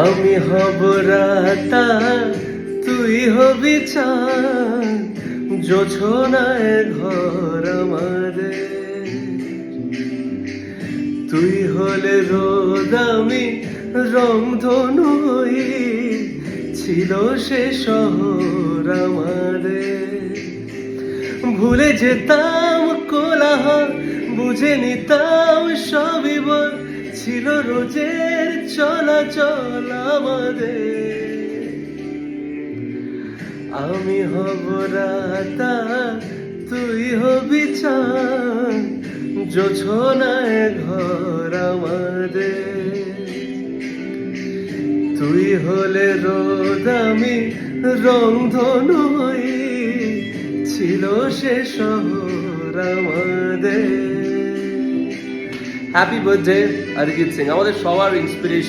আমি হব রাতা, তুই হবি চাঁদ, জোছনায় ঘর আমাদের। তুই হলে রোদ, আমি রংধনু হই, ছিল সে শহর আমাদের। ভুলে যেতাম কোলাহল, বুঝে নিতাম সবই বল, ছিল রোজের চলাচল আমাদের। আমি হব রাতা, তুই হবি চাঁদ, জোছনায় ঘর আমাদের। তুই হলে রোদ, আমি রংধনু হই, ছিল সে শহর আমাদের। হ্যাপি বার্থডে অরিজিৎ সিং, আমাদের সবার ইন্সপিরেশন।